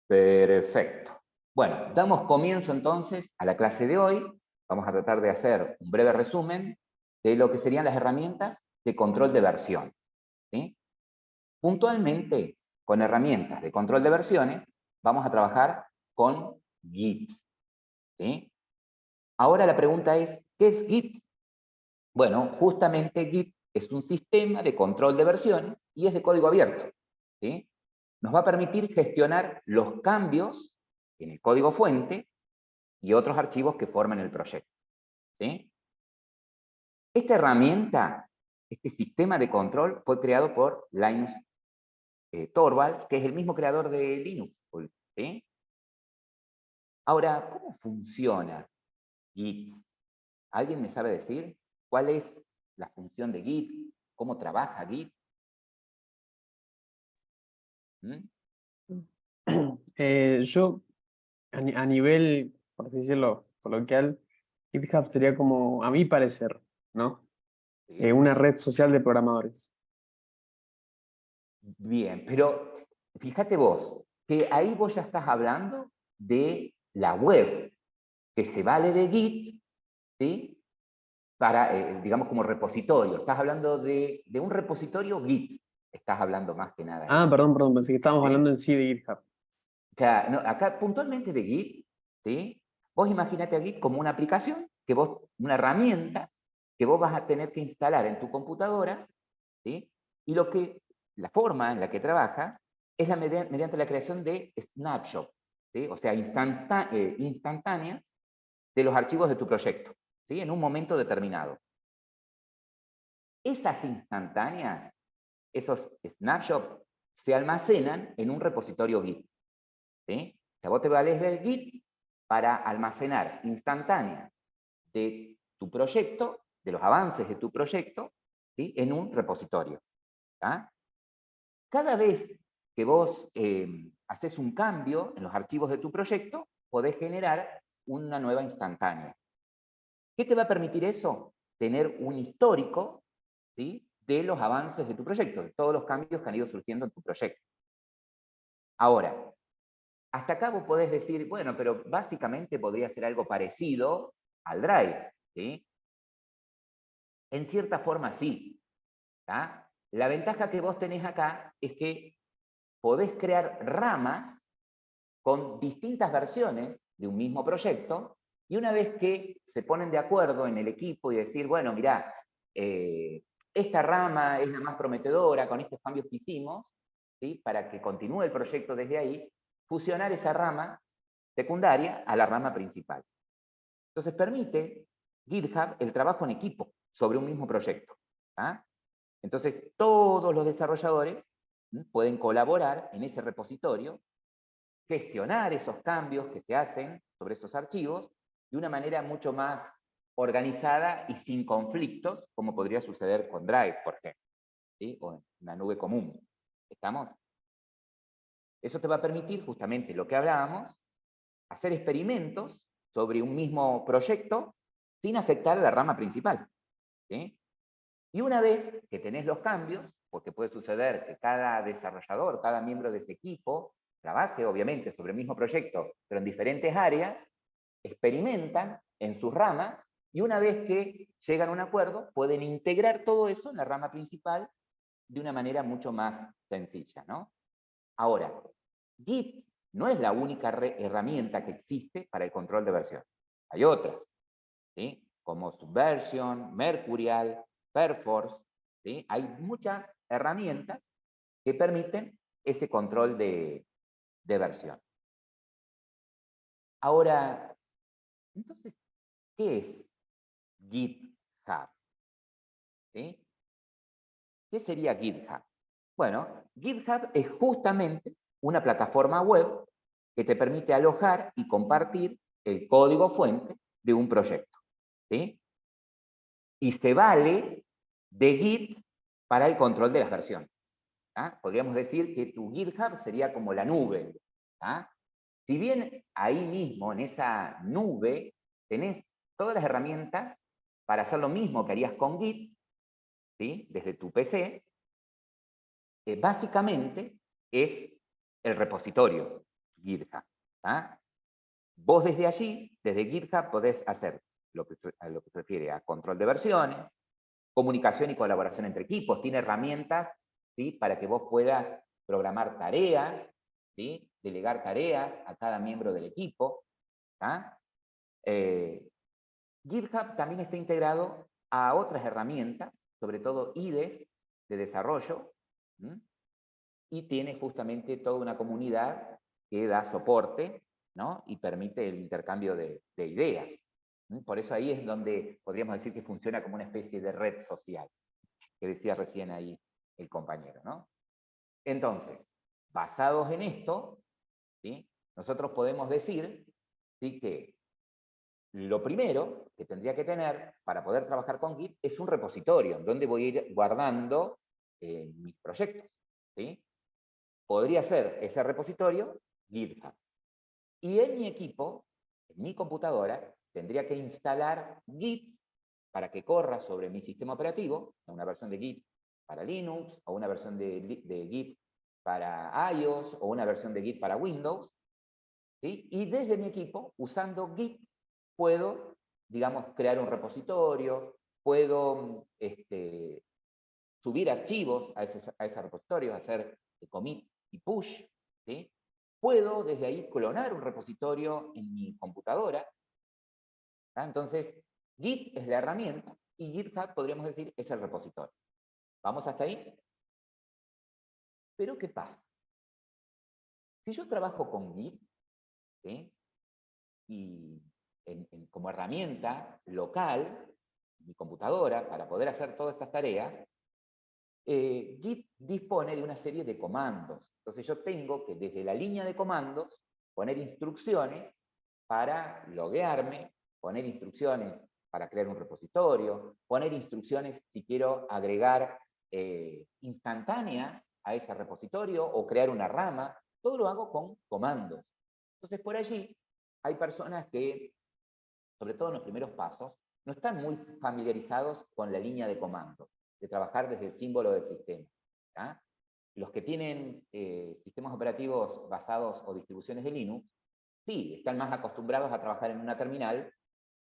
Perfecto. Bueno, damos comienzo entonces a la clase de hoy. Vamos a tratar de hacer un breve resumen de lo que serían las herramientas de control de versión, ¿sí? Puntualmente, con herramientas de control de versiones, vamos a trabajar con Git, ¿sí? Ahora la pregunta es, ¿qué es Git? Bueno, justamente Git es un sistema de control de versiones y es de código abierto, ¿sí? Nos va a permitir gestionar los cambios en el código fuente y otros archivos que forman el proyecto, ¿sí? Esta herramienta, este sistema de control, fue creado por Linus Torvalds, que es el mismo creador de Linux, ¿sí? Ahora, ¿cómo funciona Git? ¿Alguien me sabe decir cuál es la función de Git? ¿Cómo trabaja Git? ¿Mm? Yo, a nivel, por así decirlo, coloquial, GitHub sería como, a mi parecer, ¿no? ¿Sí? Una red social de programadores. Bien, pero fíjate vos, que ahí vos ya estás hablando de la web, que se vale de Git, ¿sí? Para, digamos, como repositorio. Estás hablando de un repositorio Git. Estás hablando más que nada ahí. Ah, perdón, pensé que estábamos ¿Sí? hablando en sí de GitHub. O sea, no, acá puntualmente de Git, ¿sí? Vos imaginate a Git como una aplicación, una herramienta que vos vas a tener que instalar en tu computadora, ¿sí? Y la forma en la que trabaja es mediante la creación de snapshots, ¿sí? O sea, instantáneas de los archivos de tu proyecto, ¿sí? En un momento determinado. Esas instantáneas, esos snapshots, se almacenan en un repositorio Git, ¿sí? O sea, vos te vales del Git para almacenar instantáneas de tu proyecto, de los avances de tu proyecto, ¿sí? En un repositorio. ¿Tá? Cada vez que vos haces un cambio en los archivos de tu proyecto, podés generar una nueva instantánea. ¿Qué te va a permitir eso? Tener un histórico, ¿sí? De los avances de tu proyecto, de todos los cambios que han ido surgiendo en tu proyecto. Ahora, hasta acá vos podés decir, bueno, pero básicamente podría ser algo parecido al Drive, ¿sí? En cierta forma sí. ¿Tá? La ventaja que vos tenés acá es que podés crear ramas con distintas versiones de un mismo proyecto, y una vez que se ponen de acuerdo en el equipo y decir, bueno, mirá, esta rama es la más prometedora con estos cambios que hicimos, ¿sí? Para que continúe el proyecto desde ahí, fusionar esa rama secundaria a la rama principal. Entonces permite GitHub el trabajo en equipo sobre un mismo proyecto. ¿Ah? Entonces todos los desarrolladores pueden colaborar en ese repositorio, gestionar esos cambios que se hacen sobre esos archivos de una manera mucho más organizada y sin conflictos, como podría suceder con Drive, por ejemplo, ¿sí? O en una nube común. ¿Estamos? Eso te va a permitir, justamente lo que hablábamos, hacer experimentos sobre un mismo proyecto sin afectar a la rama principal, ¿sí? Y una vez que tenés los cambios, porque puede suceder que cada desarrollador, cada miembro de ese equipo, trabaje obviamente sobre el mismo proyecto, pero en diferentes áreas, experimentan en sus ramas y una vez que llegan a un acuerdo, pueden integrar todo eso en la rama principal de una manera mucho más sencilla, ¿no? Ahora, Git no es la única herramienta que existe para el control de versión. Hay otras, ¿sí? Como Subversion, Mercurial, Perforce, ¿sí? Hay muchas herramientas que permiten ese control de versión. Ahora, entonces, ¿qué es GitHub? ¿Sí? ¿Qué sería GitHub? Bueno, GitHub es justamente una plataforma web que te permite alojar y compartir el código fuente de un proyecto, ¿sí? Y se vale de Git para el control de las versiones. ¿Ah? Podríamos decir que tu GitHub sería como la nube. ¿Ah? Si bien ahí mismo, en esa nube, tenés todas las herramientas para hacer lo mismo que harías con Git, ¿sí? Desde tu PC, básicamente es el repositorio GitHub. ¿Ah? Vos desde allí, desde GitHub, podés hacer a lo que se refiere a control de versiones, comunicación y colaboración entre equipos. Tiene herramientas, ¿sí?, para que vos puedas programar tareas, ¿sí?, delegar tareas a cada miembro del equipo. ¿Ah? GitHub también está integrado a otras herramientas, sobre todo IDEs de desarrollo, ¿m? Y tiene justamente toda una comunidad que da soporte, ¿no?, y permite el intercambio de ideas. Por eso ahí es donde podríamos decir que funciona como una especie de red social, que decía recién ahí el compañero, ¿no? Entonces, basados en esto, ¿sí?, nosotros podemos decir, ¿sí?, que lo primero que tendría que tener para poder trabajar con Git es un repositorio donde voy a ir guardando mis proyectos, ¿sí? Podría ser ese repositorio GitHub. Y en mi equipo, en mi computadora, tendría que instalar Git para que corra sobre mi sistema operativo, una versión de Git para Linux, o una versión de Git para iOS, o una versión de Git para Windows, ¿sí? Y desde mi equipo, usando Git, puedo, digamos, crear un repositorio, puedo subir archivos a ese repositorio, hacer commit y push, ¿sí? Puedo desde ahí clonar un repositorio en mi computadora, ¿tá? Entonces, Git es la herramienta y GitHub, podríamos decir, es el repositorio. ¿Vamos hasta ahí? Pero, ¿qué pasa? Si yo trabajo con Git, ¿sí?, y como herramienta local, mi computadora, para poder hacer todas estas tareas, Git dispone de una serie de comandos. Entonces yo tengo que desde la línea de comandos poner instrucciones para loguearme, poner instrucciones para crear un repositorio, poner instrucciones si quiero agregar instantáneas a ese repositorio o crear una rama. Todo lo hago con comandos. Entonces por allí hay personas que, sobre todo en los primeros pasos, no están muy familiarizados con la línea de comando, de trabajar desde el símbolo del sistema. ¿Ah? Los que tienen sistemas operativos basados o distribuciones de Linux, sí, están más acostumbrados a trabajar en una terminal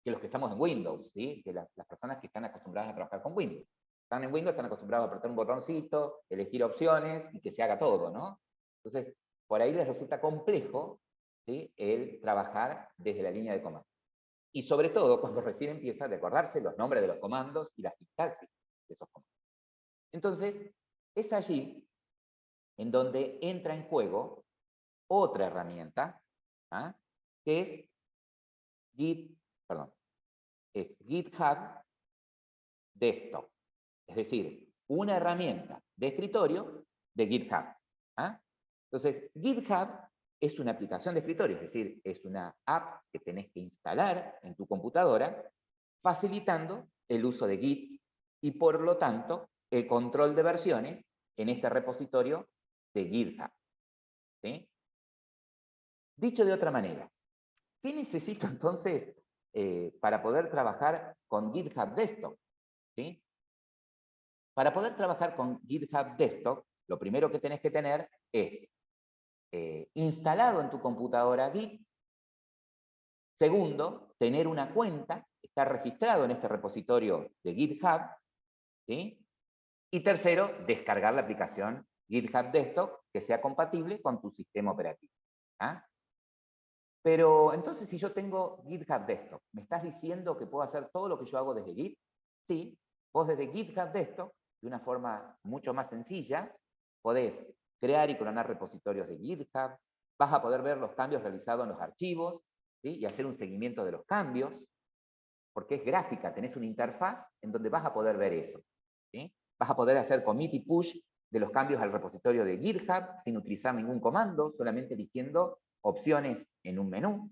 que los que estamos en Windows, ¿sí?, que las personas que están acostumbradas a trabajar con Windows. Están en Windows, están acostumbrados a apretar un botoncito, elegir opciones y que se haga todo, ¿no? Entonces, por ahí les resulta complejo, ¿sí?, el trabajar desde la línea de comando. Y sobre todo cuando recién empieza a recordarse los nombres de los comandos y la sintaxis de esos comandos. Entonces, es allí en donde entra en juego otra herramienta, ¿ah?, que es GitHub Desktop. Es decir, una herramienta de escritorio de GitHub. ¿Ah? Entonces, GitHub es una aplicación de escritorio, es decir, es una app que tenés que instalar en tu computadora, facilitando el uso de Git y, por lo tanto, el control de versiones en este repositorio de GitHub. ¿Sí? Dicho de otra manera, ¿qué necesito entonces para poder trabajar con GitHub Desktop? ¿Sí? Para poder trabajar con GitHub Desktop, lo primero que tenés que tener es instalado en tu computadora Git. Segundo, tener una cuenta, estar registrado en este repositorio de GitHub, ¿sí? Y tercero, descargar la aplicación GitHub Desktop que sea compatible con tu sistema operativo. ¿Ah? Pero entonces, si yo tengo GitHub Desktop, ¿me estás diciendo que puedo hacer todo lo que yo hago desde Git? Sí, vos desde GitHub Desktop, de una forma mucho más sencilla, podés crear y clonar repositorios de GitHub, vas a poder ver los cambios realizados en los archivos, ¿sí?, y hacer un seguimiento de los cambios, porque es gráfica, tenés una interfaz en donde vas a poder ver eso. ¿Sí? Vas a poder hacer commit y push de los cambios al repositorio de GitHub sin utilizar ningún comando, solamente eligiendo opciones en un menú.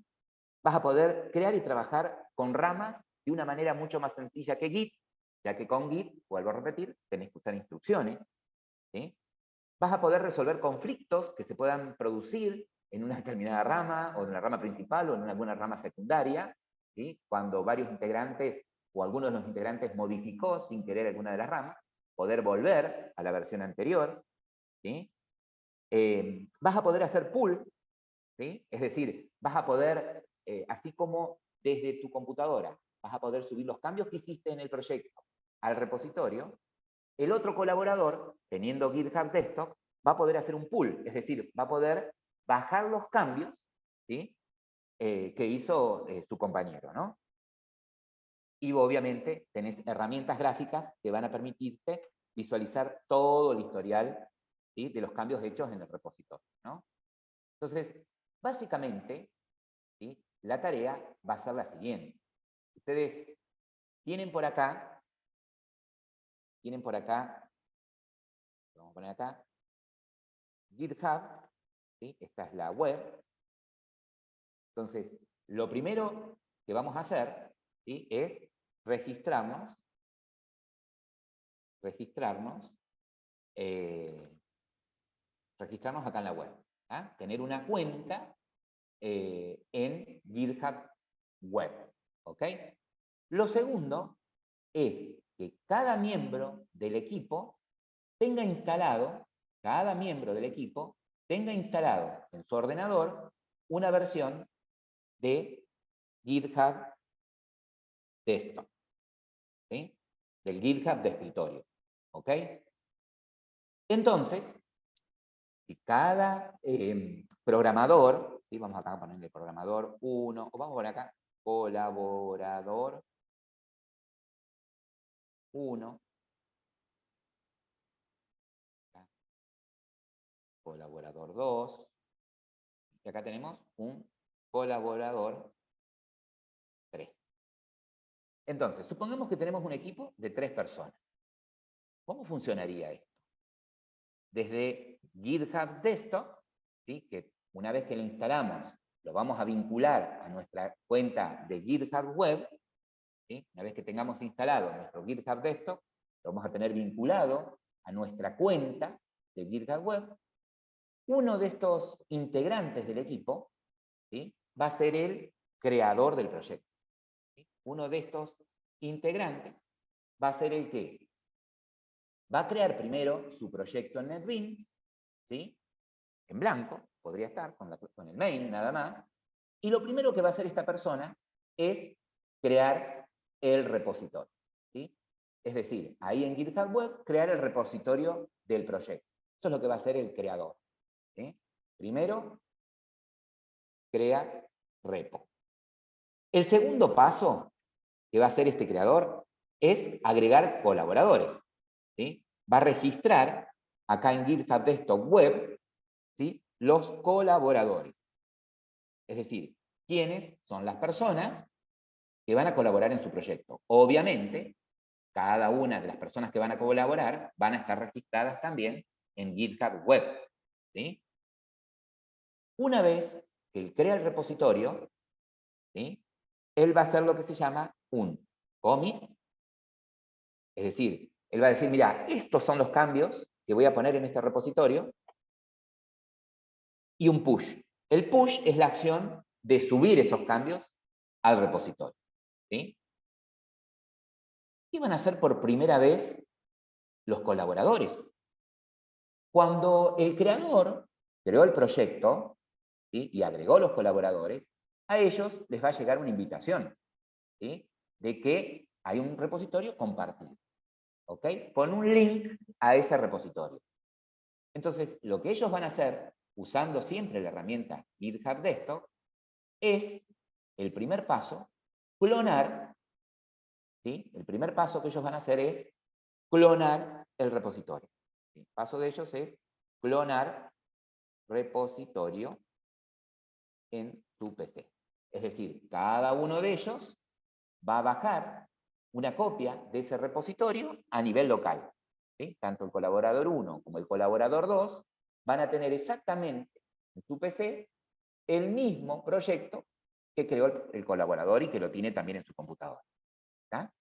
Vas a poder crear y trabajar con ramas de una manera mucho más sencilla que Git, ya que con Git, vuelvo a repetir, tenés que usar instrucciones. ¿Sí? Vas a poder resolver conflictos que se puedan producir en una determinada rama, o en una rama principal, o en alguna rama secundaria, ¿sí?, cuando varios integrantes, o alguno de los integrantes modificó sin querer alguna de las ramas, poder volver a la versión anterior. ¿Sí? Vas a poder hacer pull, ¿sí? Es decir, vas a poder, así como desde tu computadora, vas a poder subir los cambios que hiciste en el proyecto al repositorio, el otro colaborador, teniendo GitHub Desktop, va a poder hacer un pull, es decir, va a poder bajar los cambios, ¿sí? Que hizo su compañero, ¿no? Y obviamente tenés herramientas gráficas que van a permitirte visualizar todo el historial, ¿sí? De los cambios hechos en el repositorio, ¿no? Entonces, básicamente, ¿sí? La tarea va a ser la siguiente. Ustedes tienen por acá, vamos a poner acá, GitHub, ¿sí? Esta es la web. Entonces, lo primero que vamos a hacer, ¿sí? Es registrarnos, registrarnos acá en la web. ¿Ah? Tener una cuenta en GitHub Web. ¿Ok? Lo segundo es que cada miembro del equipo tenga instalado, en su ordenador una versión de GitHub Desktop, ¿sí? Del GitHub de escritorio. ¿Ok? Entonces, si cada programador, ¿sí? Vamos acá a ponerle programador 1, o vamos a poner acá colaborador 1, colaborador 2, y acá tenemos un colaborador 3. Entonces, supongamos que tenemos un equipo de 3 personas. ¿Cómo funcionaría esto? Desde GitHub Desktop, ¿sí? Que una vez que lo instalamos, lo vamos a vincular a nuestra cuenta de GitHub Web, ¿sí? Una vez que tengamos instalado nuestro GitHub Desktop, lo vamos a tener vinculado a nuestra cuenta de GitHub Web. Uno de estos integrantes del equipo, ¿sí? Va a ser el creador del proyecto, ¿sí? Uno de estos integrantes va a ser el que va a crear primero su proyecto en NetBeans, ¿sí? En blanco, podría estar con el main nada más, y lo primero que va a hacer esta persona es crear el repositorio, ¿sí? Es decir, ahí en GitHub Web, crear el repositorio del proyecto. Eso es lo que va a hacer el creador, ¿sí? Primero, crea repo. El segundo paso que va a hacer este creador es agregar colaboradores, ¿sí? Va a registrar acá en GitHub Desktop Web, ¿sí? Los colaboradores. Es decir, quiénes son las personas que van a colaborar en su proyecto. Obviamente, cada una de las personas que van a colaborar van a estar registradas también en GitHub Web, ¿sí? Una vez que él crea el repositorio, ¿sí? Él va a hacer lo que se llama un commit, es decir, él va a decir, mira, estos son los cambios que voy a poner en este repositorio, y un push. El push es la acción de subir esos cambios al repositorio, ¿sí? ¿Qué van a hacer por primera vez los colaboradores? Cuando el creador creó el proyecto, ¿sí? Y agregó los colaboradores, a ellos les va a llegar una invitación, ¿sí? De que hay un repositorio compartido, ¿ok? Con un link a ese repositorio. Entonces, lo que ellos van a hacer, usando siempre la herramienta GitHub Desktop, es el primer paso, clonar, ¿sí? El primer paso que ellos van a hacer es clonar el repositorio. El paso de ellos es clonar repositorio en tu PC. Es decir, cada uno de ellos va a bajar una copia de ese repositorio a nivel local, ¿sí? Tanto el colaborador 1 como el colaborador 2 van a tener exactamente en su PC el mismo proyecto que creó el colaborador y que lo tiene también en su computadora. ¿Está?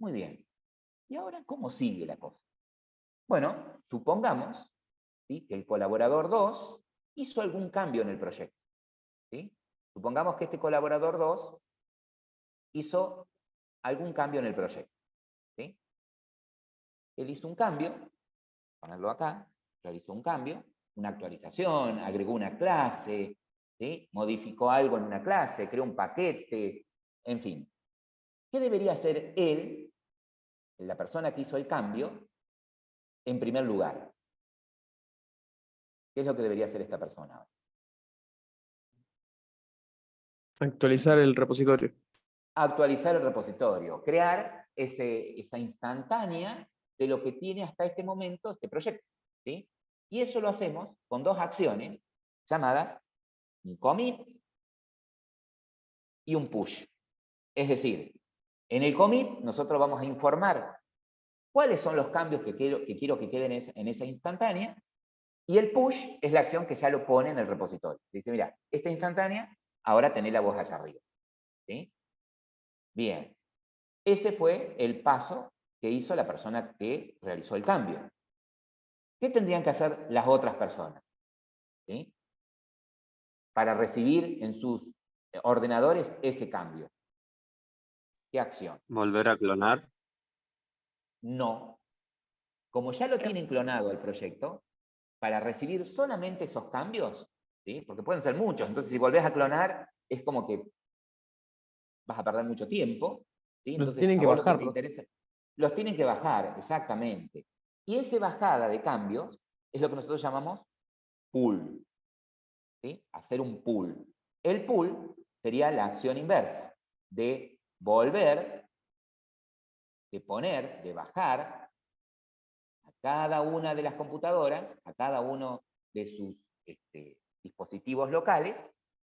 Muy bien. ¿Y ahora cómo sigue la cosa? Bueno, supongamos, ¿sí? Que el colaborador 2 hizo algún cambio en el proyecto, ¿sí? Supongamos que este colaborador 2 hizo algún cambio en el proyecto, ¿sí? Él hizo un cambio, ponerlo acá, realizó un cambio, una actualización, agregó una clase, ¿sí? Modificó algo en una clase, creó un paquete, en fin. ¿Qué debería hacer él, la persona que hizo el cambio, en primer lugar? ¿Qué es lo que debería hacer esta persona? Actualizar el repositorio. Actualizar el repositorio, crear esa instantánea de lo que tiene hasta este momento este proyecto, ¿sí? Y eso lo hacemos con dos acciones llamadas un commit y un push. Es decir, en el commit nosotros vamos a informar cuáles son los cambios que quiero que queden en esa instantánea, y el push es la acción que ya lo pone en el repositorio. Dice, mira, esta instantánea, ahora tenés la voz allá arriba, ¿sí? Bien, ese fue el paso que hizo la persona que realizó el cambio. ¿Qué tendrían que hacer las otras personas? ¿Sí? Para recibir en sus ordenadores ese cambio. ¿Qué acción? Volver a clonar. No. Como ya lo tienen clonado el proyecto, para recibir solamente esos cambios, ¿sí? Porque pueden ser muchos, entonces si volvés a clonar, es como que vas a perder mucho tiempo, ¿sí? Los Entonces, tienen a que vos lo que bajar, te profe. interesa, los tienen que bajar, exactamente. Y esa bajada de cambios es lo que nosotros llamamos pull, ¿sí? Hacer un pull. El pull sería la acción inversa, de volver, de poner, de bajar a cada una de las computadoras, a cada uno de sus dispositivos locales,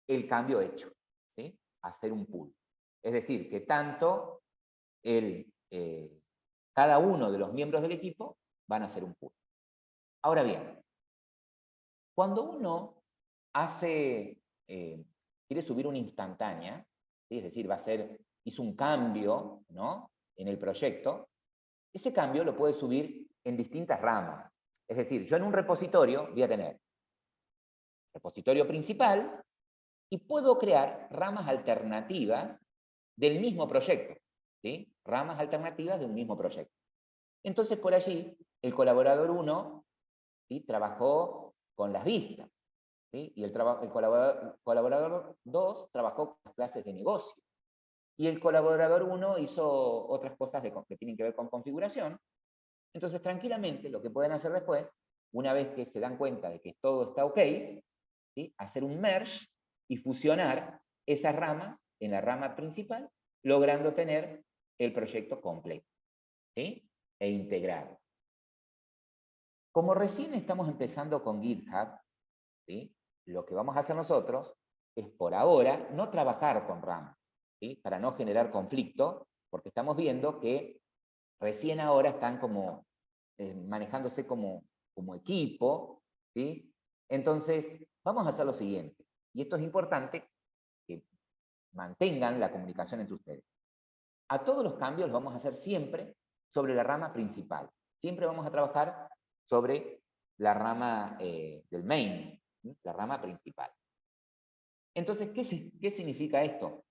el cambio hecho, ¿sí? Hacer un pull. Es decir, que tanto cada uno de los miembros del equipo van a hacer un pull. Ahora bien, cuando uno quiere subir una instantánea, ¿sí? Es decir, hizo un cambio, ¿no?, en el proyecto, ese cambio lo puede subir en distintas ramas. Es decir, yo en un repositorio voy a tener repositorio principal y puedo crear ramas alternativas del mismo proyecto, ¿sí? Ramas alternativas de un mismo proyecto. Entonces, por allí, el colaborador 1, ¿sí?, trabajó con las vistas, ¿sí? Y el colaborador 2 trabajó con las clases de negocio. Y el colaborador 1 hizo otras cosas que tienen que ver con configuración. Entonces, tranquilamente, lo que pueden hacer después, una vez que se dan cuenta de que todo está ok, ¿sí?, hacer un merge y fusionar esas ramas en la rama principal, logrando tener el proyecto completo, ¿sí?, e integrado. Como recién estamos empezando con GitHub, ¿sí?, lo que vamos a hacer nosotros es, por ahora, no trabajar con ramas, ¿sí?, para no generar conflicto, porque estamos viendo que recién ahora están como manejándose como equipo, ¿sí? Entonces, vamos a hacer lo siguiente, y esto es importante, que mantengan la comunicación entre ustedes. A todos los cambios los vamos a hacer siempre sobre la rama principal. Siempre vamos a trabajar sobre la rama del main, ¿sí?, la rama principal. Entonces, ¿qué significa esto?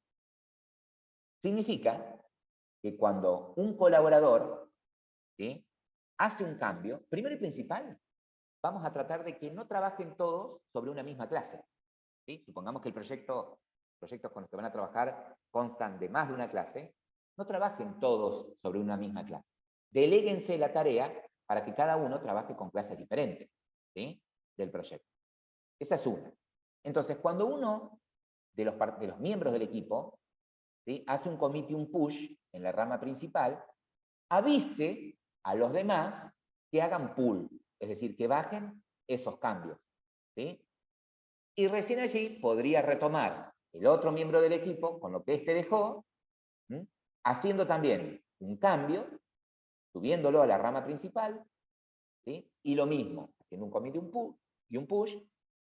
Significa que cuando un colaborador, ¿sí?, hace un cambio, primero y principal, vamos a tratar de que no trabajen todos sobre una misma clase, ¿sí? Supongamos que proyectos con los que van a trabajar constan de más de una clase, no trabajen todos sobre una misma clase. Deléguense la tarea para que cada uno trabaje con clases diferentes, ¿sí?, del proyecto. Esa es una. Entonces, cuando uno de los miembros del equipo, ¿sí?, hace un commit y un push en la rama principal, avise a los demás que hagan pull, es decir, que bajen esos cambios, ¿sí? Y recién allí podría retomar el otro miembro del equipo con lo que éste dejó, ¿sí?, haciendo también un cambio, subiéndolo a la rama principal, ¿sí?, y lo mismo, haciendo un commit y un push,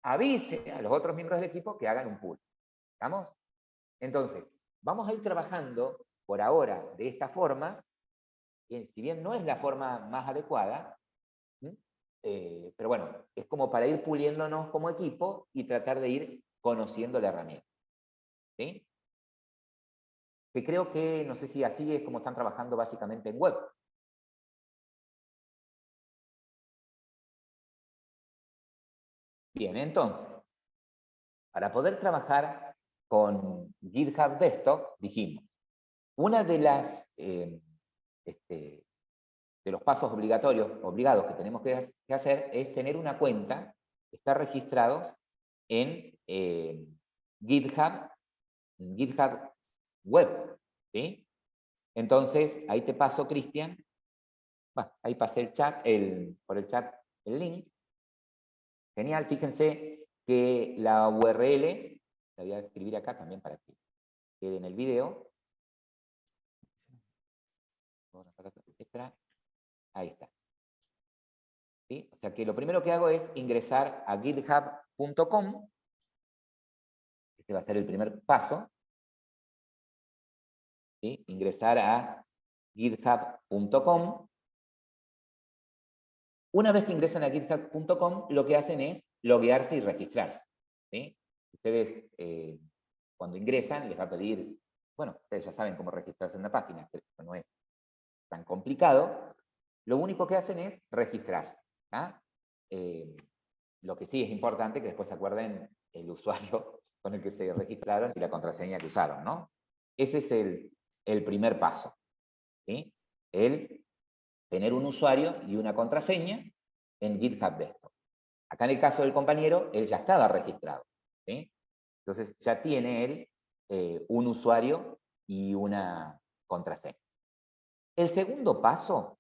avise a los otros miembros del equipo que hagan un pull. ¿Estamos? Entonces, vamos a ir trabajando por ahora de esta forma, si bien no es la forma más adecuada, pero bueno, es como para ir puliéndonos como equipo y tratar de ir conociendo la herramienta, ¿sí? Que creo que, no sé si así es como están trabajando básicamente en web. Bien, entonces, para poder trabajar con GitHub Desktop, dijimos, una de las de los pasos obligados que tenemos que hacer es tener una cuenta, estar registrados en GitHub Web, ¿sí? Entonces, ahí te paso, Cristian, ahí pasé por el chat el link. Genial, fíjense que la URL, la voy a escribir acá también para que quede en el video. Ahí está. ¿Sí? O sea que lo primero que hago es ingresar a github.com. Este va a ser el primer paso. ¿Sí? Ingresar a github.com. Una vez que ingresan a github.com, lo que hacen es loguearse y registrarse. ¿Sí? Ustedes, cuando ingresan, les va a pedir, bueno, ustedes ya saben cómo registrarse en una página, que no es tan complicado. Lo único que hacen es registrarse. Lo que sí es importante que después se acuerden el usuario con el que se registraron y la contraseña que usaron, ¿no? Ese es el primer paso, ¿sí? El tener un usuario y una contraseña en GitHub Desktop. Acá en el caso del compañero, él ya estaba registrado, ¿sí? Entonces ya tiene él un usuario y una contraseña. El segundo paso,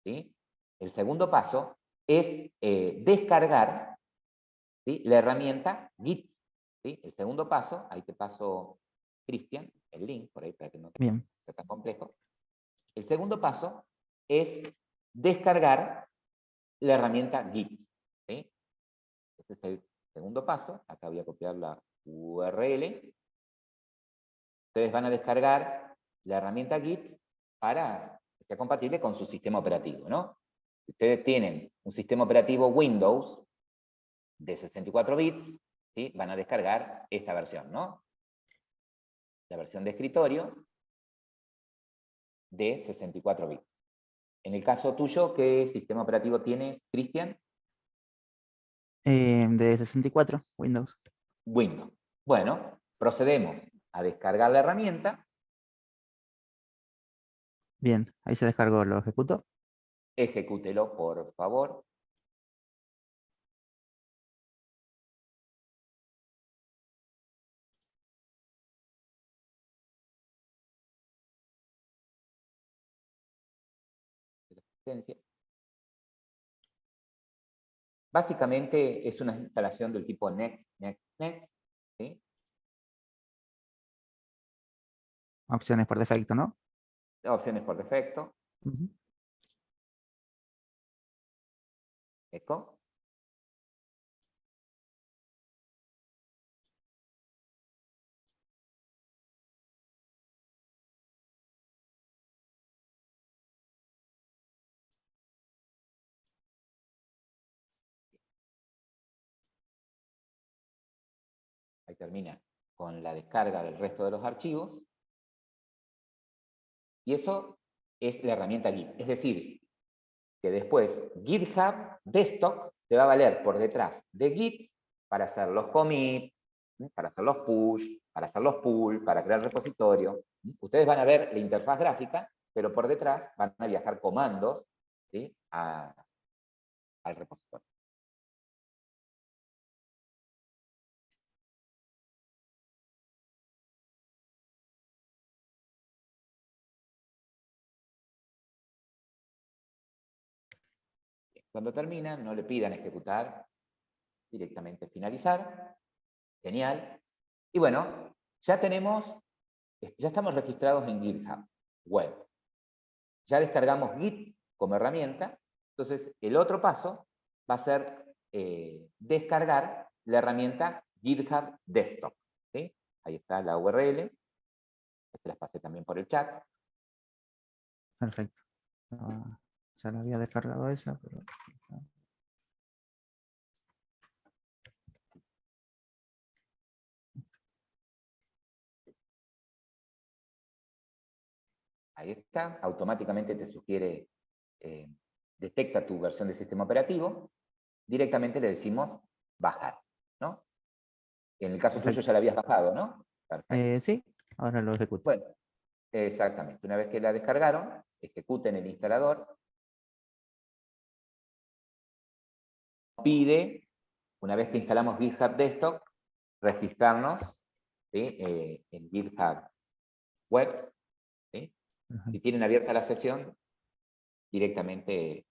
¿sí? El segundo paso es descargar, ¿sí? La herramienta Git. ¿Sí? El segundo paso, ahí te paso, Cristian, el link, por ahí para que no sea tan complejo. El segundo paso es descargar la herramienta Git. ¿Sí? Este es el segundo paso. Acá voy a copiar la URL. Ustedes van a descargar la herramienta Git para que sea compatible con su sistema operativo, ¿no? Si ustedes tienen un sistema operativo Windows de 64 bits, ¿sí? Van a descargar esta versión, ¿no? La versión de escritorio de 64 bits. En el caso tuyo, ¿qué sistema operativo tienes, Cristian? De 64, Windows. Windows. Bueno, procedemos a descargar la herramienta. Bien, ahí se descargó, lo ejecuto. Ejecútelo, por favor. Básicamente es una instalación del tipo Next, Next, Next. ¿Sí? Opciones por defecto, ¿no? Opciones por defecto. Ujú. Eco. Ahí termina con la descarga del resto de los archivos. Y eso es la herramienta Git. Es decir, que después GitHub Desktop te va a valer por detrás de Git para hacer los commits, para hacer los push, para hacer los pull, para crear repositorio. Ustedes van a ver la interfaz gráfica, pero por detrás van a viajar comandos, ¿sí? Al repositorio. Cuando terminan, no le pidan ejecutar, directamente finalizar. Genial. Y bueno, ya estamos registrados en GitHub Web. Ya descargamos Git como herramienta. Entonces, el otro paso va a ser descargar la herramienta GitHub Desktop. ¿Sí? Ahí está la URL. Te las pasé también por el chat. Perfecto. Ya la había descargado esa, pero... Ahí está. Automáticamente te sugiere, detecta tu versión de sistema operativo. Directamente le decimos bajar, ¿no? En el caso tuyo Perfecto. ya la habías bajado, ¿no? Perfecto. Sí, ahora lo ejecuto. Bueno, exactamente. Una vez que la descargaron, ejecuten el instalador. Pide, una vez que instalamos GitHub Desktop, registrarnos, ¿sí? En GitHub Web. ¿Sí? Ajá. Si tienen abierta la sesión, directamente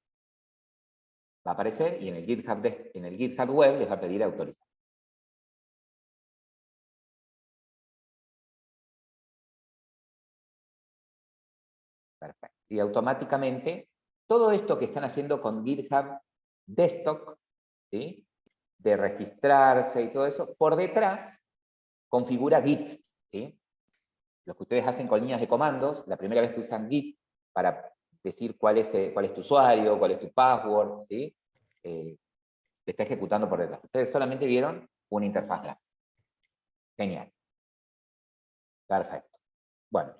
va a aparecer y en el GitHub Web les va a pedir autorizar. Perfecto. Y automáticamente, todo esto que están haciendo con GitHub Desktop, ¿sí? De registrarse y todo eso, por detrás configura Git. ¿Sí? Lo que ustedes hacen con líneas de comandos, la primera vez que usan Git para decir cuál es tu usuario, cuál es tu password, ¿sí? Se está ejecutando por detrás. Ustedes solamente vieron una interfaz gráfica. Genial. Perfecto. Bueno,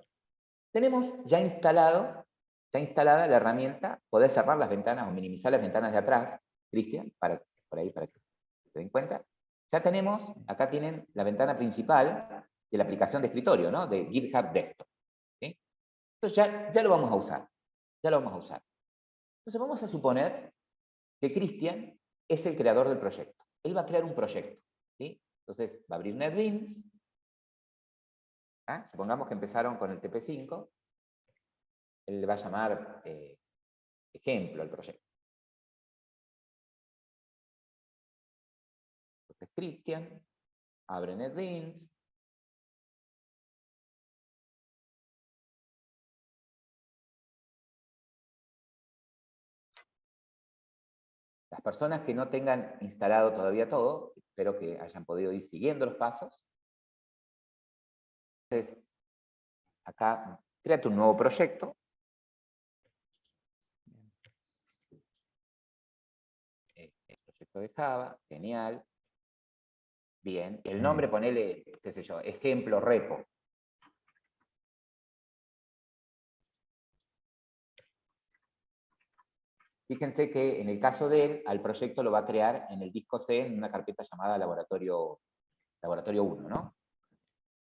tenemos ya instalada la herramienta. Podés cerrar las ventanas o minimizar las ventanas de atrás, Cristian, por ahí para que se den cuenta. Ya tenemos, acá tienen la ventana principal de la aplicación de escritorio, ¿no? De GitHub Desktop. ¿Sí? Entonces ya lo vamos a usar. Ya lo vamos a usar. Entonces vamos a suponer que Cristian es el creador del proyecto. Él va a crear un proyecto. ¿Sí? Entonces va a abrir NetBeans. ¿Ah? Supongamos que empezaron con el TP5. Él le va a llamar ejemplo al proyecto. Entonces Cristian abre NetBeans. Las personas que no tengan instalado todavía todo, espero que hayan podido ir siguiendo los pasos. Entonces, acá, créate un nuevo proyecto. El proyecto de Java, genial. Bien, el nombre ponele, qué sé yo, ejemplo repo. Fíjense que en el caso de él, al proyecto lo va a crear en el disco C en una carpeta llamada laboratorio 1, ¿no?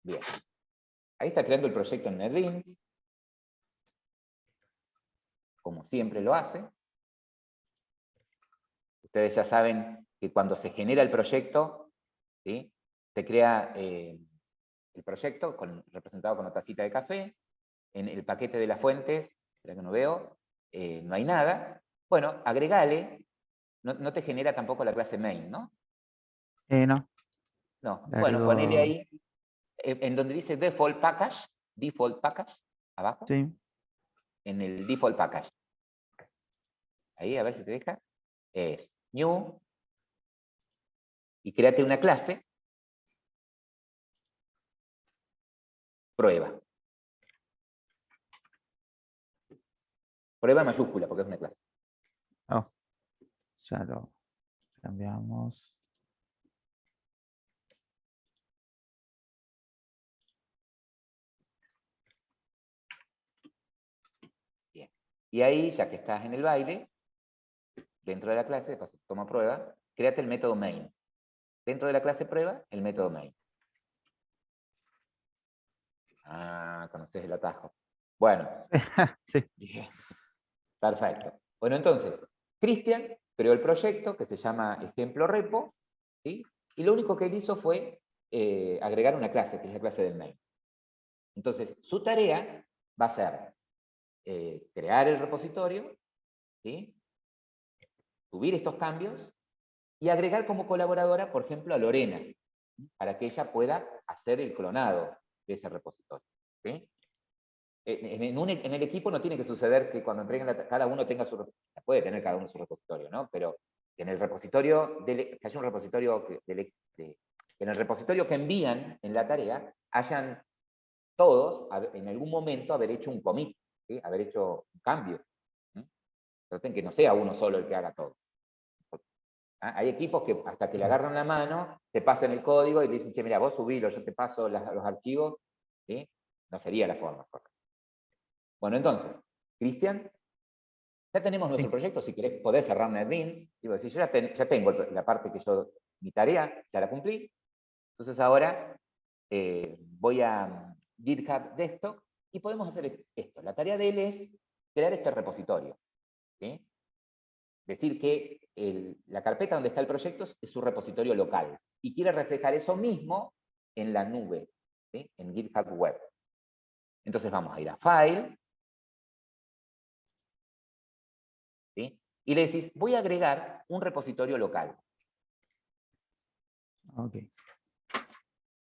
Bien. Ahí está creando el proyecto en NetBeans, como siempre lo hace. Ustedes ya saben que cuando se genera el proyecto, ¿sí? Se crea el proyecto representado con una tacita de café. En el paquete de las fuentes, espera que no veo, no hay nada. Bueno, agregale, no te genera tampoco la clase main, ¿no? No, No, le bueno, ponele agrego. ahí, en donde dice default package, abajo, Sí, en el default package. Ahí, a ver si te deja. Es new, y créate una clase, prueba. Prueba mayúscula, porque es una clase. oh, ya lo cambiamos. Bien. Y ahí, ya que estás en el baile, dentro de la clase, de paso toma prueba, créate el método main. Dentro de la clase prueba, el método main. Ah, conoces el atajo. Bueno, Sí, bien. Perfecto. Bueno, entonces, Cristian creó el proyecto que se llama ejemplo repo, ¿sí? Y lo único que él hizo fue agregar una clase, que es la clase del main. Entonces, su tarea va a ser crear el repositorio, ¿sí? Subir estos cambios y agregar como colaboradora, por ejemplo, a Lorena, ¿sí? Para que ella pueda hacer el clonado de ese repositorio. ¿Sí? En el equipo no tiene que suceder que cuando entreguen cada uno tenga su repositorio, puede tener cada uno su repositorio, ¿no? Pero en el repositorio, que haya un repositorio, en el repositorio que envían en la tarea, hayan todos, en algún momento, haber hecho un commit, ¿sí? Haber hecho un cambio. ¿Sí? Traten que no sea uno solo el que haga todo. ¿Ah? Hay equipos que hasta que le agarran la mano, te pasan el código y le dicen, che, mira, vos subilo, yo te paso los archivos, ¿sí? No sería la forma correcta. Bueno, entonces, Cristian, ya tenemos nuestro sí. proyecto, si querés podés cerrar NetBeans. Digo, si yo ya tengo la parte que yo mi tarea ya la cumplí. Entonces ahora voy a GitHub Desktop y podemos hacer esto. La tarea de él es crear este repositorio. ¿Sí? Decir que la carpeta donde está el proyecto es su repositorio local y quiere reflejar eso mismo en la nube, ¿sí? En GitHub Web. Entonces vamos a ir a File, ¿sí? Y le decís, voy a agregar un repositorio local. Ok.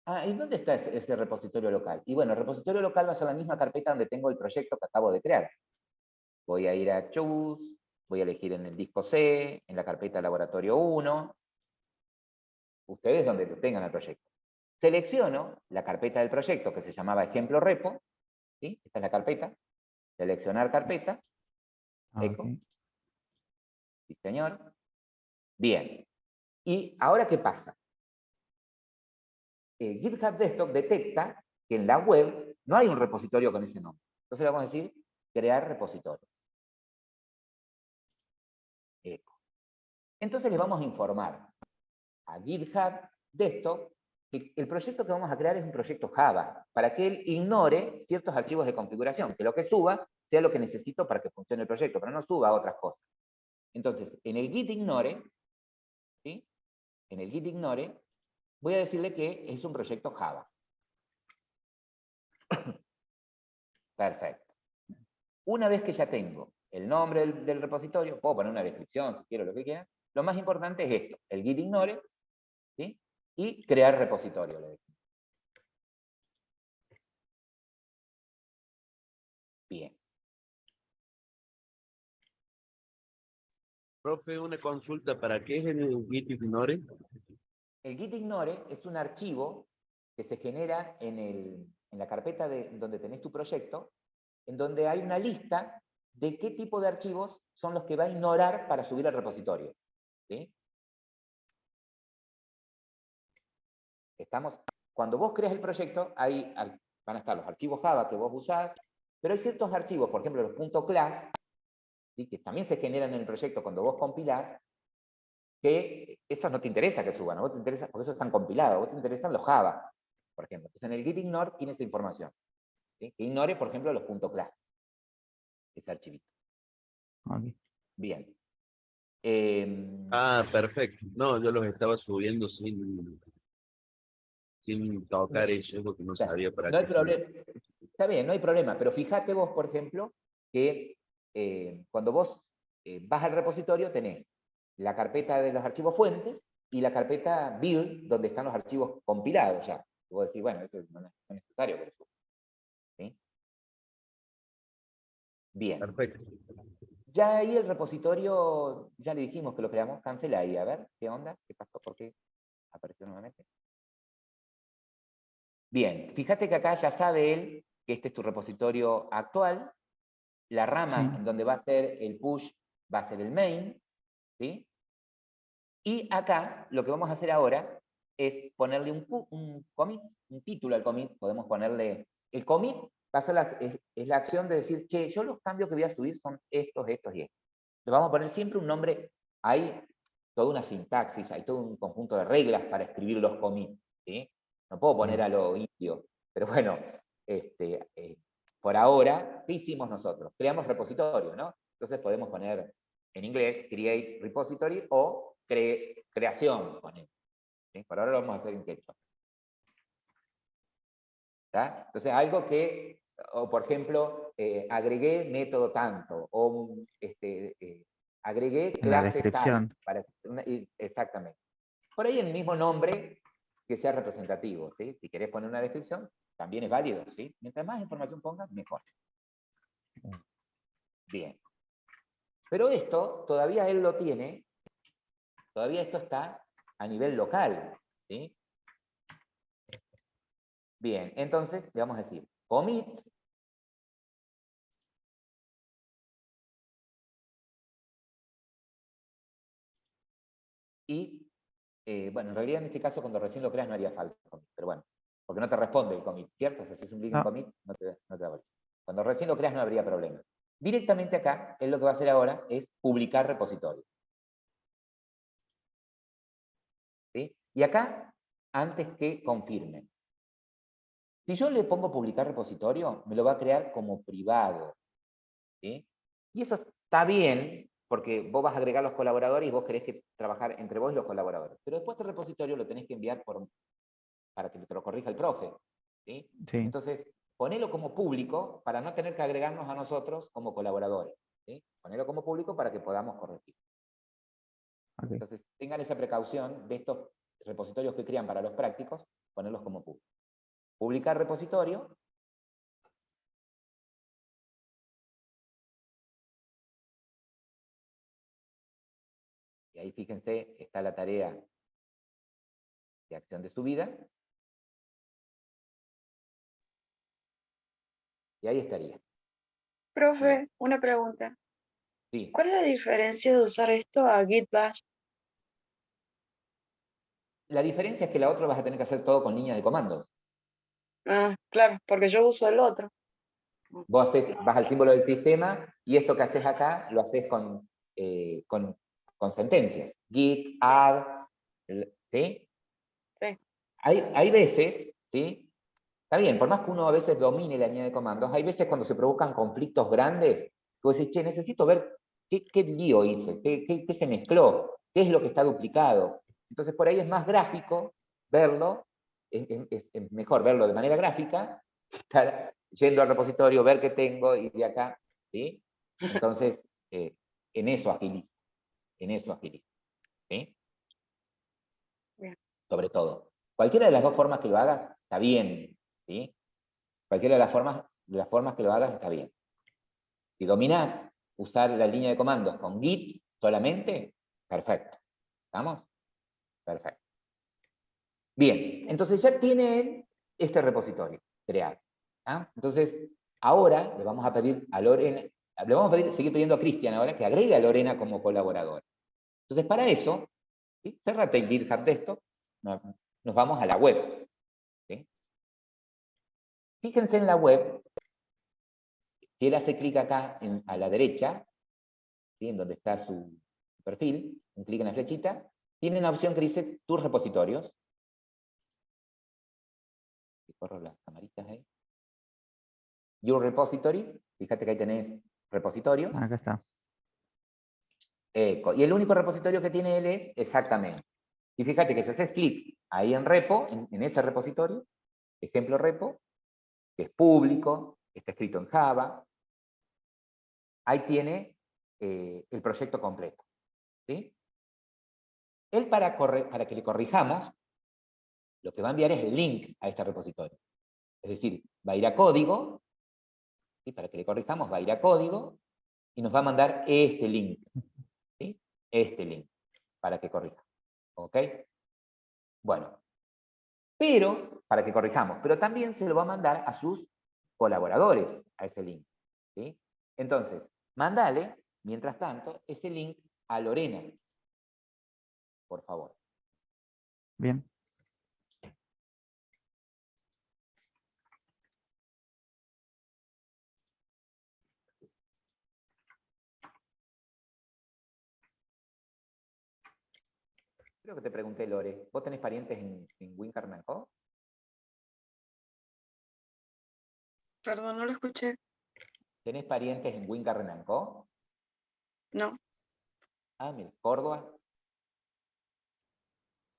Ah, ¿y dónde está ese repositorio local? Y bueno, el repositorio local va a ser la misma carpeta donde tengo el proyecto que acabo de crear. Voy a ir a Choose, voy a elegir en el disco C, en la carpeta Laboratorio 1, ustedes donde tengan el proyecto. Selecciono la carpeta del proyecto que se llamaba Ejemplo Repo, ¿sí? Esta es la carpeta, seleccionar carpeta, eco, Ok. sí señor. Bien, y ahora ¿qué pasa? GitHub Desktop detecta que en la web no hay un repositorio con ese nombre. Entonces le vamos a decir, crear repositorio. Eco. Entonces le vamos a informar a GitHub Desktop que el proyecto que vamos a crear es un proyecto Java, para que él ignore ciertos archivos de configuración, que lo que suba sea lo que necesito para que funcione el proyecto, pero no suba otras cosas. Entonces, en el git ignore, ¿sí? En el git ignore, voy a decirle que es un proyecto Java. Perfecto. Una vez que ya tengo el nombre del repositorio, puedo poner una descripción si quiero, lo que quiera. Lo más importante es esto, el git ignore, ¿sí? Y crear repositorio, le decimos. Bien. Profe, una consulta, ¿para qué es el git ignore? El git ignore es un archivo que se genera en la carpeta donde tenés tu proyecto, en donde hay una lista de qué tipo de archivos son los que va a ignorar para subir al repositorio. ¿Sí? Cuando vos creas el proyecto, van a estar los archivos Java que vos usás, pero hay ciertos archivos, por ejemplo los .class, ¿sí? Que también se generan en el proyecto cuando vos compilás, que esos no te interesa que suban, a vos te interesa, porque esos están compilados, a vos te interesan los Java, por ejemplo. Entonces en el git ignore tiene esa información. ¿Sí? Que ignore, por ejemplo, los .class, ese archivito. Ok. Bien. Ah, perfecto. No, yo los estaba subiendo sin tocar eso, porque no O sea, sabía para no hay qué. problema. Está bien, no hay problema, pero fíjate vos, por ejemplo, que cuando vos vas al repositorio tenés la carpeta de los archivos fuentes y la carpeta build, donde están los archivos compilados ya. Y vos decís, bueno, eso no es necesario que lo suba. ¿Sí? Bien. Perfecto. Ya ahí el repositorio, ya le dijimos que lo creamos, cancela ahí, a ver, ¿qué onda? ¿Qué pasó? ¿Por qué apareció nuevamente? Bien, fíjate que acá ya sabe él que este es tu repositorio actual, la rama Sí. en donde va a ser el push va a ser el main, ¿sí? Y acá lo que vamos a hacer ahora es ponerle un commit, un título al commit, podemos ponerle, el commit va a ser es la acción de decir, che, yo los cambios que voy a subir son estos, estos y estos. Le vamos a poner siempre un nombre, hay toda una sintaxis, hay todo un conjunto de reglas para escribir los commits, ¿sí? No puedo poner a lo indio, pero bueno, por ahora, ¿qué hicimos nosotros? Creamos repositorio, ¿no? Entonces podemos poner en inglés create repository o creación, ponemos, ¿sí? Por ahora lo vamos a hacer en quechua. ¿Tá? Entonces algo que, o por ejemplo, agregué método tanto, o agregué En la clase tal. descripción. Exactamente. Por ahí el mismo nombre que sea representativo, ¿sí? Si querés poner una descripción, también es válido, ¿sí? Mientras más información pongas, mejor. Bien. Pero esto, todavía él lo tiene, todavía esto está a nivel local, ¿sí? Bien, entonces le vamos a decir commit y, bueno, en realidad en este caso cuando recién lo creas no haría falta commit, pero bueno, porque no te responde el commit, ¿cierto? O sea, si es un clic en No. commit, no te va a valer. Cuando recién lo creas no habría problema. Directamente acá, él lo que va a hacer ahora es publicar repositorio. ¿Sí? Y acá, antes que confirmen. Si yo le pongo publicar repositorio, me lo va a crear como privado. ¿Sí? Y eso está bien, porque vos vas a agregar los colaboradores y vos querés que trabajar entre vos y los colaboradores. Pero después el repositorio lo tenés que enviar para que te lo corrija el profe. ¿Sí? Sí, Entonces, ponelo como público para no tener que agregarnos a nosotros como colaboradores. ¿Sí? Ponelo como público para que podamos corregir. ok. Entonces, tengan esa precaución de estos repositorios que crean para los prácticos, ponerlos como público. Publicar repositorio. Y ahí fíjense, está la tarea de acción de subida. Y ahí estaría. Profe, una pregunta. Sí. ¿Cuál es la diferencia de usar esto a Git Bash? La diferencia es que la otra vas a tener que hacer todo con línea de comandos. Ah, claro, porque yo uso el otro. Vos vas al símbolo del sistema y esto que haces acá lo haces con sentencias. Git, add, ¿sí? Sí. Hay veces, ¿sí? Está bien, por más que uno a veces domine la línea de comandos, hay veces cuando se provocan conflictos grandes, que vos decís, che, necesito ver qué lío hice, qué se mezcló, qué es lo que está duplicado. Entonces por ahí es más gráfico verlo, es mejor verlo de manera gráfica, que estar yendo al repositorio, ver qué tengo y de acá, ¿sí? Entonces, en eso agiliza, ¿sí? Bien. Sobre todo. Cualquiera de las dos formas que lo hagas, está bien, ¿sí? Cualquiera de las formas que lo hagas está bien. Si dominás usar la línea de comandos con Git solamente, perfecto. ¿Estamos? Perfecto. Bien, entonces ya tienen este repositorio creado. ¿Ah? Entonces, ahora le vamos a pedir a Lorena, le vamos a seguir pidiendo a Cristian ahora que agregue a Lorena como colaboradora. Entonces, para eso, ¿sí? Cérrate el GitHub de esto, nos vamos a la web. ¿Sí? Fíjense en la web. Si él hace clic acá a la derecha, ¿sí? En donde está su perfil, un clic en la flechita, tiene una opción que dice tus repositorios. Y corro las camaritas ahí. Your repositories, fíjate que ahí tenés repositorio. Acá está. Y el único repositorio que tiene él es exactamente. Y fíjate que si haces clic ahí en repo, en ese repositorio, ejemplo repo, que es público, está escrito en Java, ahí tiene el proyecto completo. ¿Sí? Él para que le corrijamos, lo que va a enviar es el link a este repositorio. Es decir, va a ir a código, ¿sí? Para que le corrijamos, va a ir a código, y nos va a mandar este link. ¿Sí? Este link, para que corrija. ¿Ok? Bueno, pero, para que corrijamos, pero también se lo va a mandar a sus colaboradores, a ese link. ¿Sí? Entonces, mandale, mientras tanto, ese link a Lorena, por favor. Bien. Creo que te pregunté, Lore, ¿vos tenés parientes en Wincarn Co? Perdón, no lo escuché. ¿Tenés parientes en Wincarn Co? No. Ah, mira, Córdoba.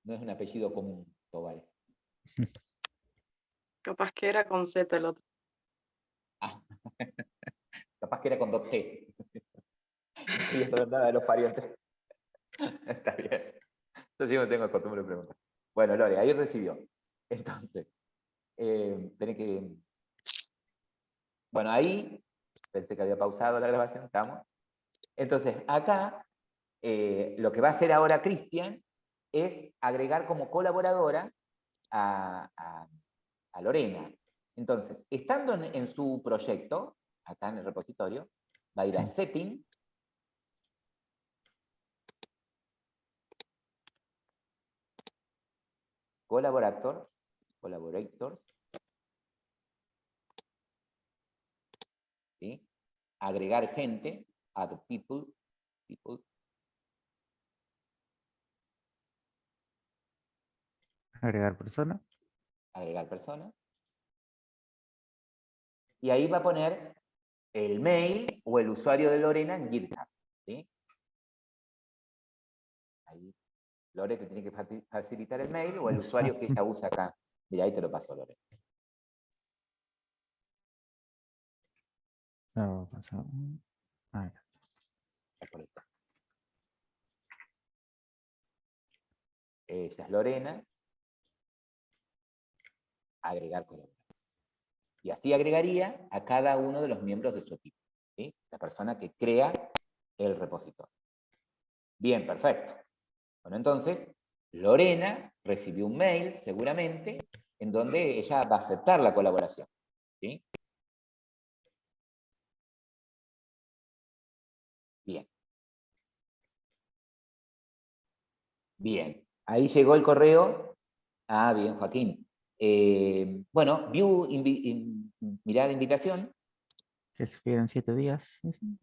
No es un apellido común, Tobal. Capaz que era con Z el otro. Ah, capaz que era con 2T. No quería saber nada de los parientes. Está bien. Yo sí me tengo costumbre de preguntar. Bueno, Lore, ahí recibió. Entonces, tenés que... Bueno, ahí, pensé que había pausado la grabación, estamos. Entonces, acá, lo que va a hacer ahora Cristian es agregar como colaboradora a Lorena. Entonces, estando en su proyecto, acá en el repositorio, va a ir a Sí. Setting, Collaborators, ¿sí? Agregar gente, add people, Agregar persona. agregar persona. Y ahí va a poner el mail o el usuario de Lorena en GitHub. ¿Sí? Ahí Lore te tiene que facilitar el mail o el usuario que ella usa acá. Mira, ahí te lo paso, Lore. No, pasó. Ah, Por ahí. Ella es Lorena. Agregar colaborador. Y así agregaría a cada uno de los miembros de su equipo. ¿Sí? La persona que crea el repositorio. Bien, perfecto. Bueno, entonces, Lorena recibió un mail, seguramente, en donde ella va a aceptar la colaboración. ¿Sí? Bien. Bien. Ahí llegó el correo. Ah, bien, Joaquín. Bueno, mirar invitación. que expiran 7 días. Sí, sí.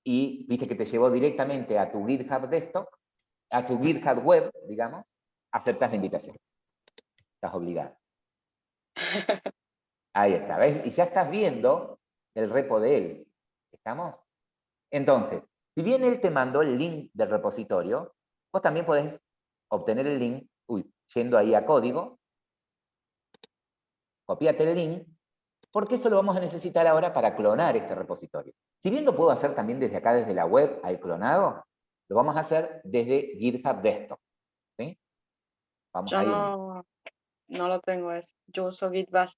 Y viste que te llevó directamente a tu GitHub Desktop, a tu GitHub Web, digamos, aceptas la invitación. Estás obligado. Ahí está, ¿ves? Y ya estás viendo el repo de él. ¿Estamos? Entonces, si bien él te mandó el link del repositorio, vos también podés obtener el link, yendo ahí a código, copiate el link, porque eso lo vamos a necesitar ahora para clonar este repositorio. Si bien lo puedo hacer también desde acá, desde la web, al clonado, lo vamos a hacer desde GitHub Desktop. ¿Sí? Vamos Yo a ir. no lo tengo eso. Yo uso Git Bash.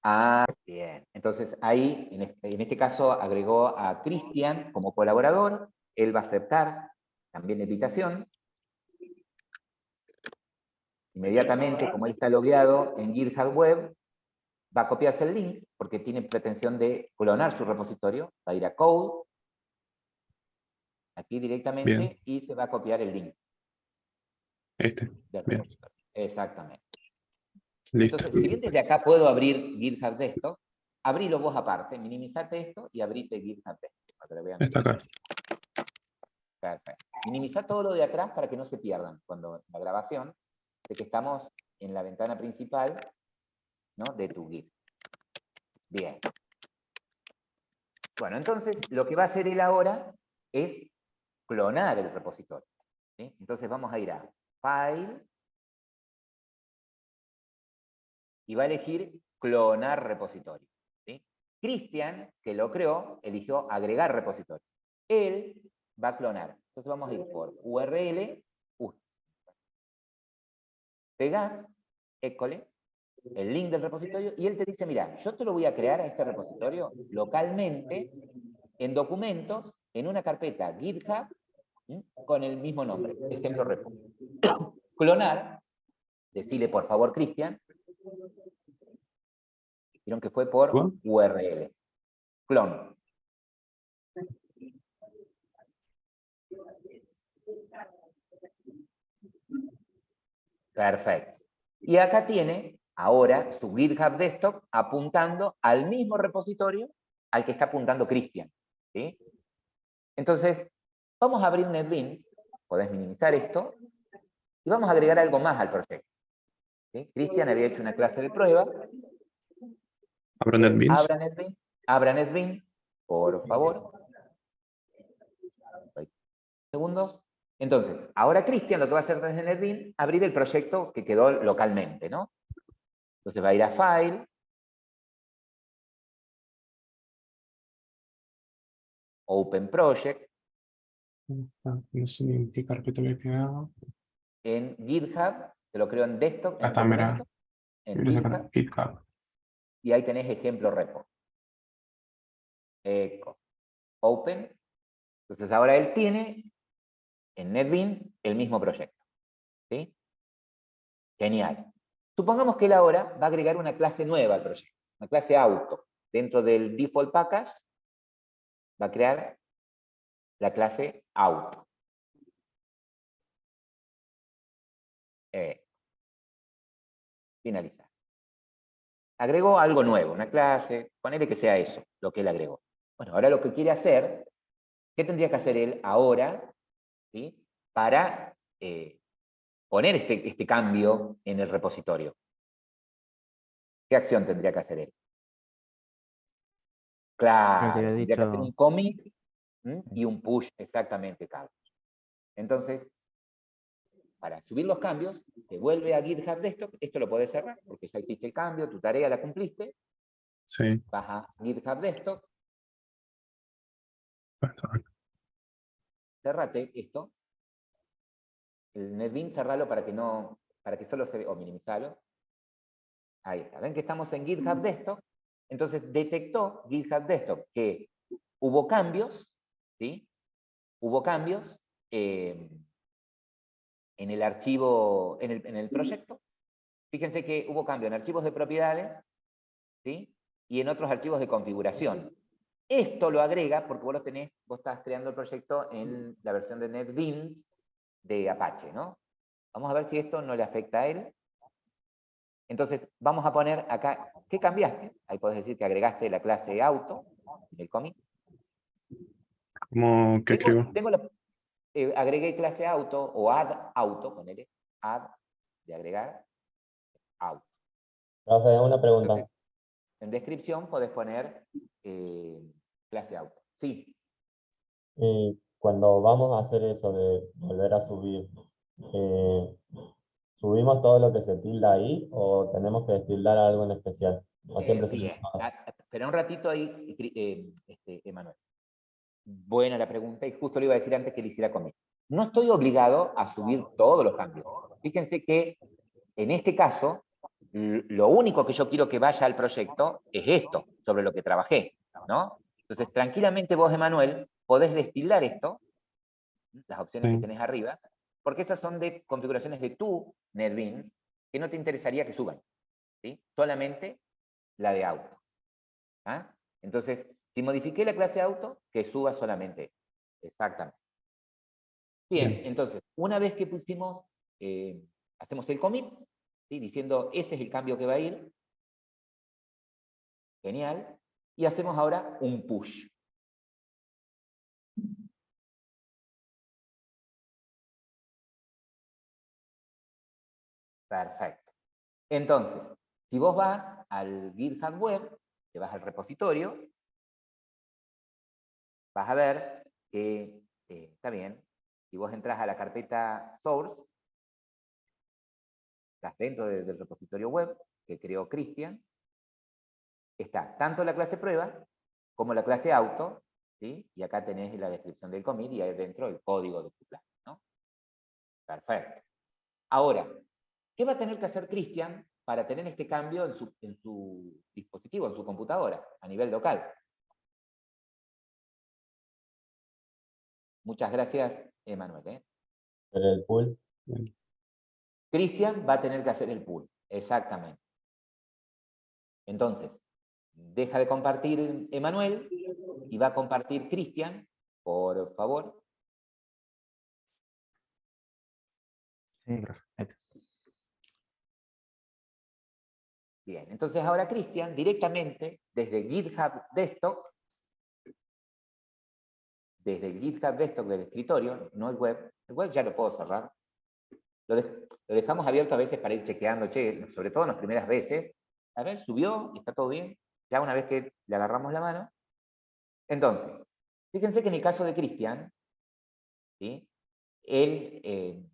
Ah, bien. Entonces ahí, en este caso, agregó a Cristian como colaborador. Él va a aceptar también la invitación. Inmediatamente, como él está logueado en GitHub Web, va a copiarse el link, porque tiene pretensión de clonar su repositorio. Va a ir a Code, aquí directamente, Bien. y se va a copiar el link del Bien, repositorio. Exactamente. listo. Entonces, si bien desde acá puedo abrir GitHub Desktop, abrilo vos aparte, minimizate esto y abrite GitHub Desktop. Para que lo vean. Está acá. Perfecto. Minimizar todo lo de atrás para que no se pierdan cuando la grabación, de que estamos en la ventana principal, ¿no?, de tu Git. Bien. Bueno, entonces lo que va a hacer él ahora es clonar el repositorio. ¿Sí? Entonces vamos a ir a File y va a elegir clonar repositorio. ¿Sí? Cristian, que lo creó, eligió agregar repositorio. Él va a clonar. Entonces vamos a ir por URL, pegás, école, el link del repositorio, y él te dice, mira, yo te lo voy a crear a este repositorio localmente, en documentos, en una carpeta GitHub, ¿sí?, con el mismo nombre, ejemplo repo. Clonar, decile por favor, Cristian, vieron que fue por ¿Cómo? URL. Clon. Perfecto. Y acá tiene ahora su GitHub Desktop apuntando al mismo repositorio al que está apuntando Cristian. ¿Sí? Entonces, vamos a abrir NetBeans, podés minimizar esto, y vamos a agregar algo más al proyecto. ¿Sí? Cristian había hecho una clase de prueba. Abro NetBeans. Abra NetBeans, por favor. Segundos. Entonces, ahora Cristian lo que va a hacer desde NetBeans, abrir el proyecto que quedó localmente, ¿no? Entonces va a ir a File, Open Project, No sé ni en qué carpeta había quedado. en GitHub, te lo creo en Desktop, en Está, mira. documento, en Voy a sacar GitHub, GitHub. y ahí tenés ejemplo repo. Eco. Open. Entonces ahora él tiene en NetBeans el mismo proyecto. ¿Sí? Genial. Supongamos que él ahora va a agregar una clase nueva al proyecto, una clase auto. Dentro del default package va a crear la clase auto. Finalizar. Agregó algo nuevo, una clase, ponele que sea eso, lo que él agregó. Bueno, ahora lo que quiere hacer, ¿qué tendría que hacer él ahora, ¿sí?, para poner este cambio en el repositorio. ¿Qué acción tendría que hacer él? Claro, había tendría que hacer dicho- un commit y un push, exactamente, Carlos. Entonces, para subir los cambios, te vuelve a GitHub Desktop, esto lo podés cerrar, porque ya hiciste el cambio, tu tarea la cumpliste, Sí, vas a GitHub Desktop, perfecto. cerrate esto, el NetBeans cerralo para que solo se vea, o minimizalo. Ahí está, ven que estamos en GitHub Desktop, entonces detectó GitHub Desktop que hubo cambios, ¿sí? Hubo cambios en el archivo, en el proyecto. Fíjense que hubo cambio en archivos de propiedades, ¿sí? Y en otros archivos de configuración. Esto lo agrega porque vos estás creando el proyecto en la versión de NetBeans de Apache, ¿no? Vamos a ver si esto no le afecta a él. Entonces, vamos a poner acá, ¿qué cambiaste? Ahí podés decir que agregaste la clase auto, el commit. ¿Cómo que escribo? Agregué clase auto o add auto, ponele, add, de agregar, auto. Profe, una pregunta. Entonces, en descripción podés poner clase auto. Sí, Y cuando vamos a hacer eso de volver a subir, eh, ¿subimos todo lo que se tilda ahí o tenemos que destildar algo en especial? ¿O siempre se bien. Espera un ratito ahí, Emanuel. Buena la pregunta y justo le iba a decir antes que le hiciera conmigo. No estoy obligado a subir todos los cambios. Fíjense que en este caso, lo único que yo quiero que vaya al proyecto es esto, sobre lo que trabajé, ¿no? Entonces, tranquilamente vos, Emanuel, podés destilar esto, las opciones que Sí. tenés arriba, porque esas son de configuraciones de tu NetBeans que no te interesaría que suban, ¿sí? Solamente la de auto. ¿Ah? Entonces, si modifiqué la clase auto, que suba solamente. Exactamente. Bien, Bien. entonces, una vez que pusimos, hacemos el commit, ¿sí? Diciendo ese es el cambio que va a ir. Genial. Y hacemos ahora un push. Perfecto. Entonces, si vos vas al GitHub web, te vas al repositorio, vas a ver que está bien. Si vos entras a la carpeta source, estás dentro del repositorio web que creó Cristian, está tanto la clase prueba como la clase auto, ¿sí? Y acá tenés la descripción del commit y ahí dentro el código de tu clase, ¿no? Perfecto. Ahora, ¿qué va a tener que hacer Cristian para tener este cambio en su dispositivo, en su computadora, a nivel local? Muchas gracias, Emanuel. ¿Pero el pool? Bien. Cristian va a tener que hacer el pool, exactamente. Entonces, deja de compartir Emanuel y va a compartir Cristian, por favor. Sí, profe. Ahí está. Bien, entonces ahora Cristian directamente desde GitHub Desktop, desde el GitHub Desktop del escritorio, no el web ya lo puedo cerrar. Lo dejamos abierto a veces para ir chequeando, sobre todo en las primeras veces. A ver, subió, está todo bien. Ya una vez que le agarramos la mano. Entonces, fíjense que en el caso de Cristian, ¿sí? Él,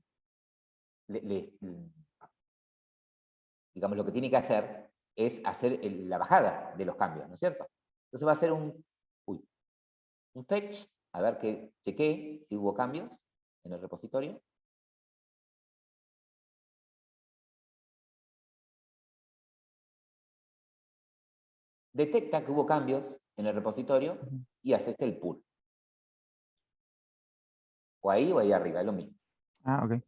digamos, lo que tiene que hacer es hacer la bajada de los cambios, ¿no es cierto? Entonces va a hacer un fetch, a ver que chequee si hubo cambios en el repositorio. Detecta que hubo cambios en el repositorio y haces el pull. O ahí arriba, es lo mismo. Ah, ok.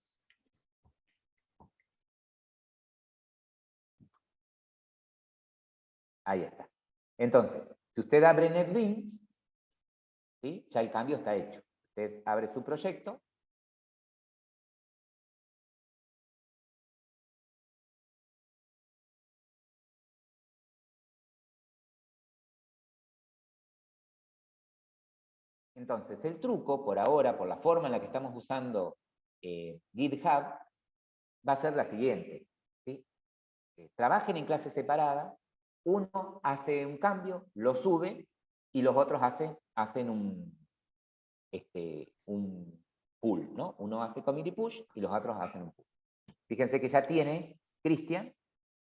Ahí está. Entonces, si usted abre NetBeans, ¿sí? Ya el cambio está hecho. Usted abre su proyecto. Entonces, el truco, por ahora, por la forma en la que estamos usando GitHub, va a ser la siguiente. ¿Sí? Trabajen en clases separadas, uno hace un cambio, lo sube, y los otros hacen un pull, ¿no? Uno hace commit y push, y los otros hacen un pull. Fíjense que ya tiene Cristian,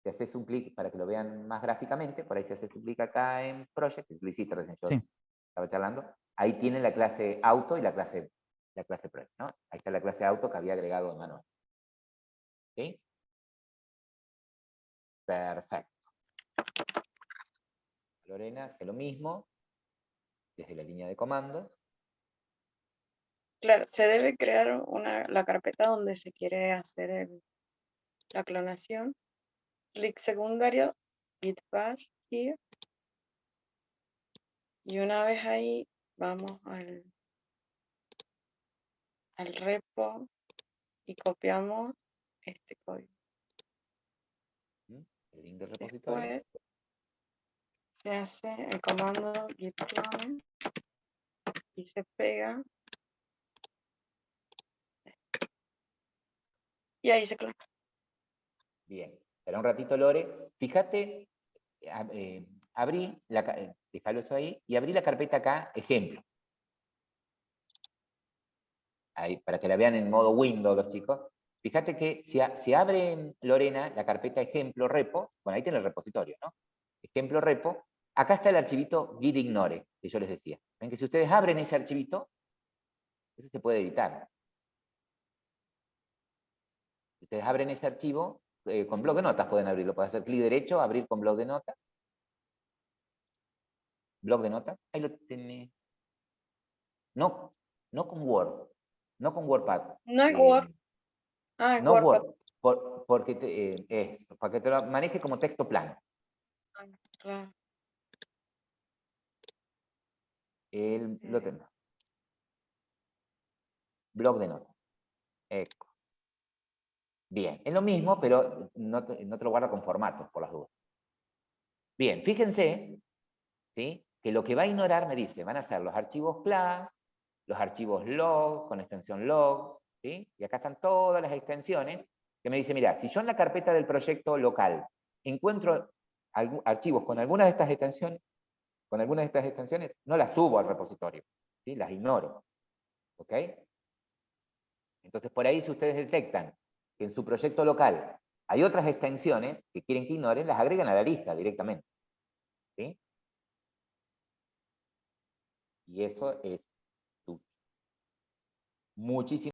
si haces un clic para que lo vean más gráficamente, por ahí si haces un clic acá en Project, lo hiciste recién, yo Sí. estaba charlando, ahí tiene la clase Auto y la clase Project, ¿no? Ahí está la clase Auto que había agregado en manual. ¿Sí? Perfecto. Lorena hace lo mismo, desde la línea de comandos. Claro, se debe crear la carpeta donde se quiere hacer la clonación. Clic secundario, git bash here. Y una vez ahí, vamos al repo y copiamos este código. El link del repositorio. Después se hace el comando git clone y se pega. Y ahí se clona. Bien. Espera un ratito, Lore. Fíjate, abrí, déjalo eso ahí, y abrí la carpeta acá, ejemplo. Ahí, para que la vean en modo Windows los chicos. Fíjate que si abre Lorena la carpeta ejemplo repo, bueno, ahí tiene el repositorio, ¿no? Ejemplo repo, acá está el archivito git ignore, que yo les decía. Ven que si ustedes abren ese archivito, ese se puede editar. Si ustedes abren ese archivo, con bloc de notas pueden abrirlo, pueden hacer clic derecho, abrir con bloc de notas. Bloc de notas, ahí lo tiene. No, no con Word, no con WordPad. No es Word. Ah, es No WordPad. Word, porque para que te lo maneje como texto plano. Ah, claro. Lo tendrá. Bloc de notas. Eco. Bien, es lo mismo, pero no te lo guarda con formatos, por las dudas. Bien, fíjense, ¿sí? Que lo que va a ignorar me dice, van a ser los archivos class, los archivos log, con extensión log, ¿sí? Y acá están todas las extensiones, que me dice, mira, si yo en la carpeta del proyecto local encuentro archivos con algunas de estas extensiones, no las subo al repositorio, ¿sí? Las ignoro. ¿Ok? Entonces, por ahí, si ustedes detectan que en su proyecto local hay otras extensiones que quieren que ignoren, las agregan a la lista directamente. ¿Sí? Y eso es muchísimo.